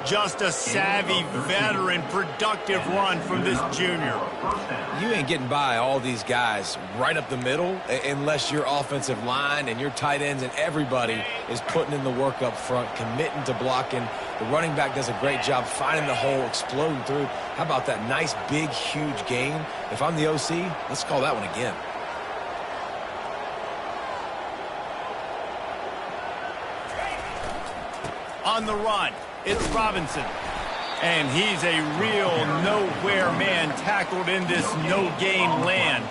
Just a savvy, veteran, productive run from this junior. You ain't getting by all these guys right up the middle unless your offensive line and your tight ends and everybody is putting in the work up front, committing to blocking. The running back does a great job finding the hole, exploding through. How about that nice, big, huge gain? If I'm the OC, let's call that one again. On the run, it's Robinson. And he's a real nowhere man tackled in this no-gain land.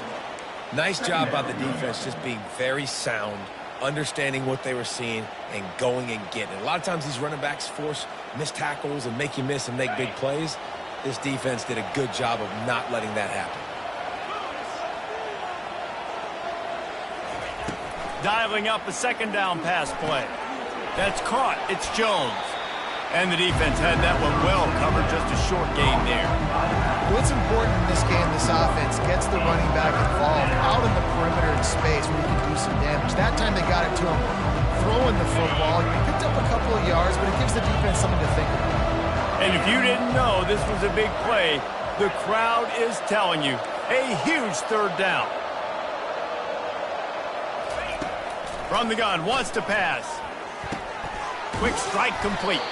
Nice job by the defense just being very sound, understanding what they were seeing, and going and getting it. A lot of times these running backs force missed tackles and make you miss and make big plays. This defense did a good job of not letting that happen. Dialing up a second down pass play. That's caught. It's Jones. And the defense had that one well covered, just a short gain there. What's important in this game, this offense gets the running back involved out in the perimeter in space where he can do some damage. That time they got it to him throwing the football. He picked up a couple of yards, but it gives the defense something to think about. And if you didn't know this was a big play, the crowd is telling you a huge third down. From the gun, wants to pass. Quick strike complete.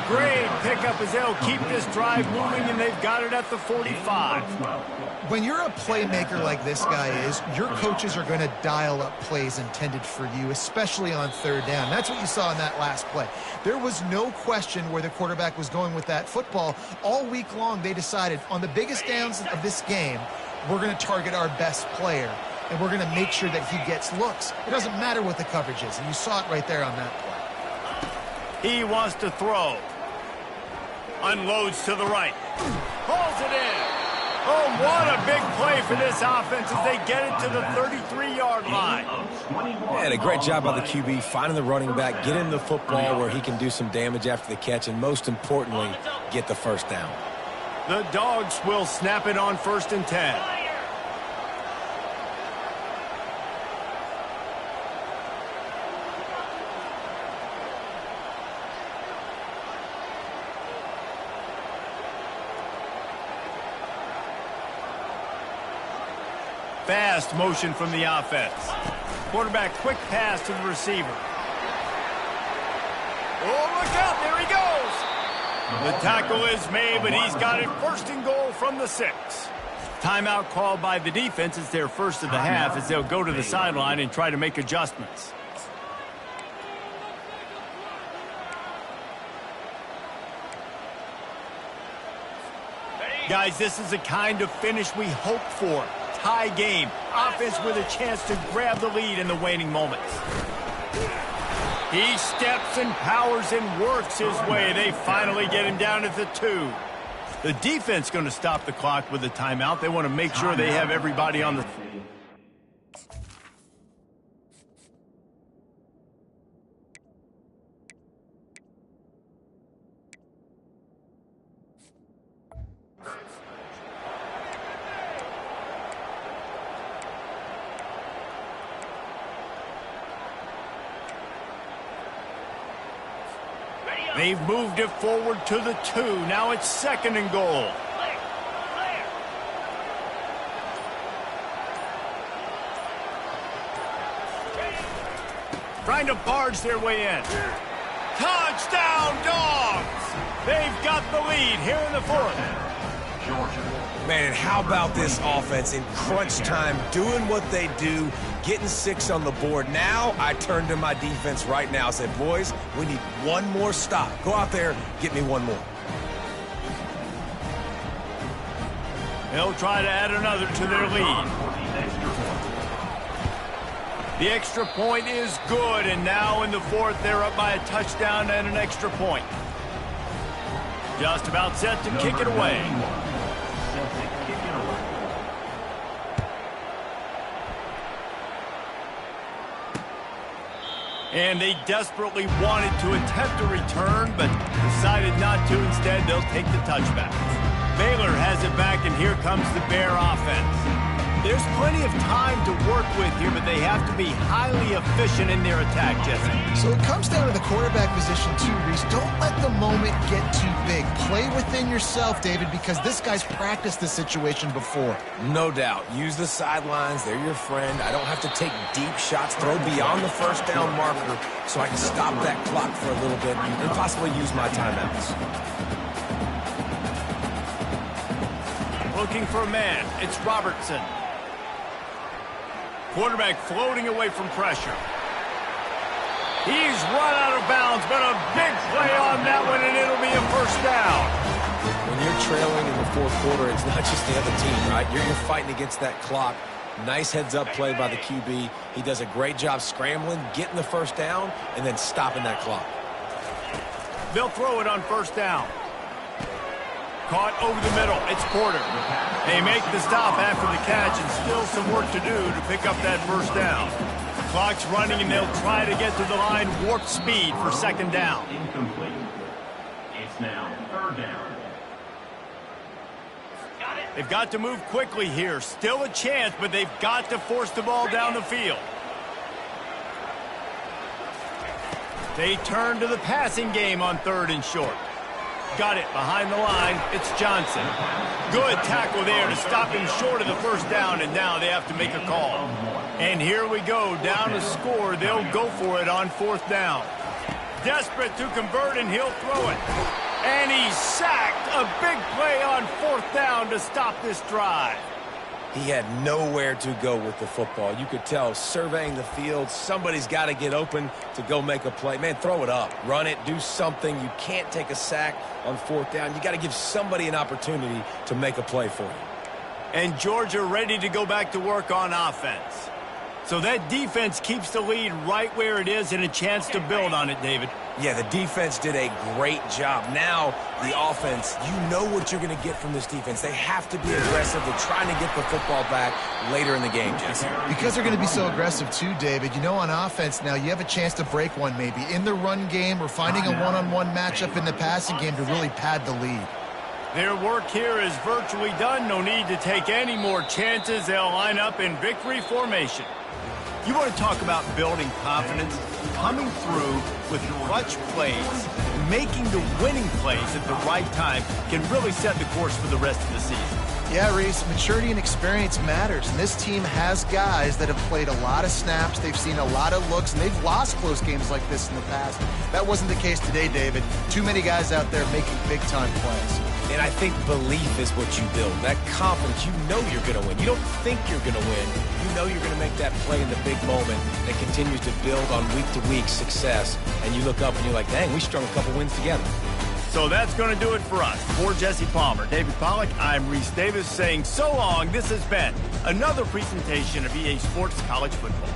Great pickup as they'll keep this drive moving, and they've got it at the 45. When you're a playmaker like this guy is, your coaches are going to dial up plays intended for you, especially on third down. That's what you saw in that last play. There was no question where the quarterback was going with that football. All week long, they decided on the biggest downs of this game, we're going to target our best player, and we're going to make sure that he gets looks. It doesn't matter what the coverage is, and you saw it right there on that play. He wants to throw. Unloads to the right. Pulls it in. Oh, what a big play for this offense as they get it to the 33-yard line. Yeah, a great job by the QB finding the running back, getting the football where he can do some damage after the catch, and most importantly, get the first down. The Dogs will snap it on 1st and 10. Fast motion from the offense. Quarterback quick pass to the receiver. Oh, look out, there he goes. The tackle is made, but he's got it 1st and goal from the 6. Timeout called by the defense. It's their first of the half as they'll go to the sideline and try to make adjustments. Guys, this is the kind of finish we hope for. Tie game. Offense with a chance to grab the lead in the waning moments. He steps and powers and works his way. They finally get him down at the 2. The defense going to stop the clock with a timeout. They want to make sure they have everybody on the... They've moved it forward to the 2. Now it's 2nd and goal. Trying to barge their way in. Touchdown, Dogs! They've got the lead here in the 4th. Man, and how about this offense in crunch time, doing what they do, getting 6 on the board. Now I turn to my defense right now and say, boys, we need one more stop. Go out there, get me one more. They'll try to add another to their lead. The extra point is good, and now in the fourth, they're up by a touchdown and an extra point. Just about set to kick it away. And they desperately wanted to attempt a return, but decided not to. Instead, they'll take the touchback. Baylor has it back, and here comes the Bear offense. There's plenty of time to work with here, but they have to be highly efficient in their attack, Jesse. So it comes down to the quarterback position too, Reese. Don't let the moment get too big. Play within yourself, David, because this guy's practiced this situation before. No doubt. Use the sidelines. They're your friend. I don't have to take deep shots, throw beyond the first down marker so I can stop that clock for a little bit and possibly use my timeouts. Looking for a man. It's Robertson. Quarterback floating away from pressure. He's run out of bounds, but a big play on that one, and it'll be a first down. When you're trailing in the fourth quarter, it's not just the other team, right? You're fighting against that clock. Nice heads-up play by the QB. He does a great job scrambling, getting the first down, and then stopping that clock. They'll throw it on first down. Caught over the middle. It's Porter. They make the stop after the catch, and still some work to do to pick up that first down. Clock's running, and they'll try to get to the line warp speed for second down. Incomplete. It's now third down. They've got to move quickly here. Still a chance, but they've got to force the ball down the field. They turn to the passing game on third and short. Got it behind the line. It's Johnson. Good tackle there to stop him short of the first down, and now they have to make a call. And here we go, down to score. They'll go for it on fourth down. Desperate to convert, and he'll throw it. And he's sacked. A big play on fourth down to stop this drive. He had nowhere to go with the football. You could tell, surveying the field, somebody's got to get open to go make a play. Man, throw it up. Run it. Do something. You can't take a sack on fourth down. You got to give somebody an opportunity to make a play for you. And Georgia ready to go back to work on offense. So that defense keeps the lead right where it is and a chance to build on it, David. Yeah, the defense did a great job. Now, the offense, you know what you're going to get from this defense. They have to be aggressive. They're trying to get the football back later in the game, Jesse. Because they're going to be so aggressive too, David. You know, on offense now, you have a chance to break one maybe in the run game or finding a one-on-one matchup in the passing game to really pad the lead. Their work here is virtually done. No need to take any more chances. They'll line up in victory formation. You want to talk about building confidence? Coming through with clutch plays, making the winning plays at the right time can really set the course for the rest of the season. Yeah, Reese, maturity and experience matters, and this team has guys that have played a lot of snaps, they've seen a lot of looks, and they've lost close games like this in the past. That wasn't the case today, David. Too many guys out there making big-time plays. And I think belief is what you build. That confidence, you know you're going to win. You don't think you're going to win. You know you're going to make that play in the big moment that continues to build on week-to-week success. And you look up and you're like, dang, we strung a couple wins together. So that's going to do it for us. For Jesse Palmer, David Pollack, I'm Reese Davis saying so long. This has been another presentation of EA Sports College Football.